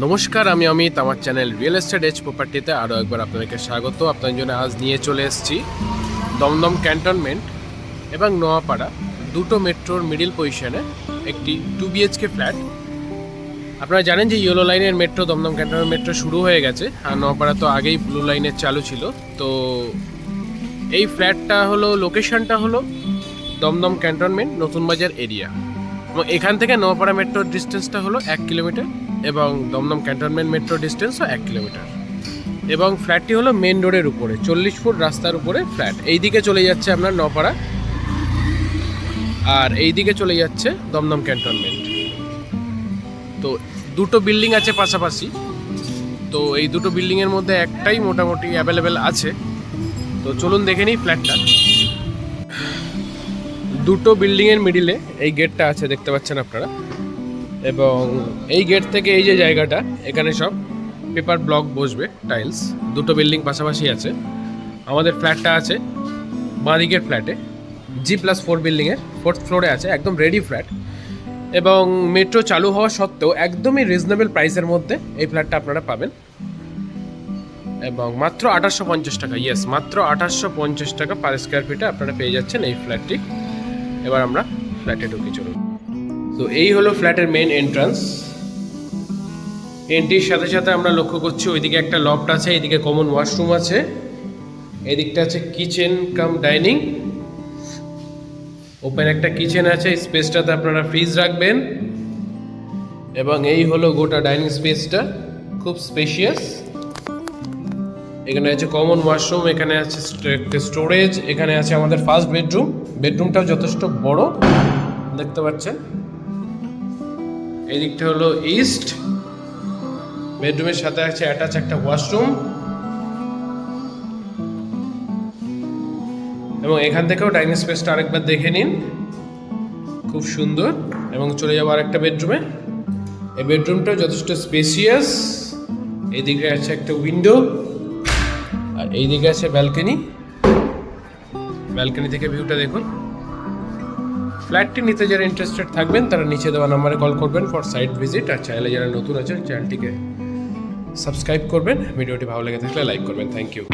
নমস্কার, আমি অমিত। আমার চ্যানেল রিয়েল এস্টেট এজ প্রপার্টিতে আরও একবার আপনাদেরকে স্বাগত। আপনাদের জন্য আজ নিয়ে চলে এসেছি দমদম ক্যান্টনমেন্ট এবং নোয়াপাড়া দুটো মেট্রোর মিডিল পজিশনে একটি 2 BHK ফ্ল্যাট। আপনারা জানেন যে ইয়েলো লাইনের মেট্রো দমদম ক্যান্টনমেন্ট মেট্রো শুরু হয়ে গেছে, আর নোয়াপাড়া তো আগেই ব্লু লাইনের চালু ছিল। তো এই ফ্ল্যাটটা হলো, লোকেশনটা হলো দমদম ক্যান্টনমেন্ট নতুন বাজার এরিয়া, এবং এখান থেকে নোয়াপাড়া মেট্রোর ডিস্টেন্সটা হলো 1 কিলোমিটার এবং দমদম ক্যান্টনমেন্ট মেট্রো ডিস্টেন্সও 1 কিলোমিটার। এবং ফ্ল্যাটটি হলো মেন রোডের উপরে, 40 ফুট রাস্তার উপরে ফ্ল্যাট। এই দিকে চলে যাচ্ছে আপনার নোয়াপাড়া, আর এই দিকে চলে যাচ্ছে দমদম ক্যান্টনমেন্ট। তো দুটো বিল্ডিং আছে পাশাপাশি। তো এই দুটো বিল্ডিংয়ের মধ্যে একটাই মোটামুটি অ্যাভেলেবেল আছে। তো চলুন দেখে নিই ফ্ল্যাটটা। দুটো বিল্ডিংয়ের মিডিলে এই গেটটা আছে, দেখতে পাচ্ছেন আপনারা। এবং এই গেট থেকে এই যে জায়গাটা, এখানে সব পেপার ব্লক বসবে, টাইলস। দুটো বিল্ডিং পাশাপাশি আছে। আমাদের ফ্ল্যাটটা আছে বাঁদিকের ফ্ল্যাটে, G+4 বিল্ডিংয়ের 4th ফ্লোরে আছে, একদম রেডি ফ্ল্যাট। এবং মেট্রো চালু হওয়া সত্ত্বেও একদমই রিজনেবল প্রাইসের মধ্যে এই ফ্ল্যাটটা আপনারা পাবেন। এবং মাত্র 2850 টাকা, ইয়েস মাত্র 2850 টাকা পার স্কোয়ার ফিটে আপনারা পেয়ে যাচ্ছেন এই ফ্ল্যাটটি। এবার আমরা ফ্ল্যাটে ঢুকে চলুন। তো এই হলো ফ্ল্যাটের মেইন এন্ট্রান্স। এন্ট্রির সাথে সাথে আমরা লক্ষ্য করছি ওইদিকে একটা লফট আছে, এইদিকে কমন ওয়াশরুম আছে, এদিকটা আছে কিচেন কাম ডাইনিং। ওপেন একটা কিচেন আছে, এই স্পেসটাতে আপনারা ফ্রিজ রাখবেন। এবং এই হলো গোটা ডাইনিং স্পেসটা, খুব স্পেশিয়াস। এখানে আছে কমন ওয়াশরুম, এখানে আছে স্টোরেজ, এখানে আছে আমাদের ফার্স্ট বেডরুম। বেডরুমটাও যথেষ্ট বড়, দেখতে পাচ্ছেন। এই দিকটা হলো ইস্ট, বেডরুমের সাথে আছে অ্যাটাচ একটা ওয়াশরুম। এবং এখান থেকেও ডাইনিং স্পেসটা আরেকবার দেখে নিন, খুব সুন্দর। এবং চলে যাবো আরেকটা বেডরুমে। এই বেডরুমটাও যথেষ্ট স্পেসিয়াস। এইদিকে আছে একটা উইন্ডো, আর এইদিকে আছে ব্যালকনি। ব্যালকনি থেকে ভিউটা দেখুন। ফ্ল্যাটটি নিতে যারা ইন্টারেস্টেড থাকবেন তারা নিচে দেওয়া নাম্বারে কল করবেন ফর সাইট ভিজিট। আর চ্যানেলে যারা নতুন আছেন চ্যানেলটিকে সাবস্ক্রাইব করবেন। ভিডিওটি ভালো লেগে থাকলে লাইক করবেন। Thank you.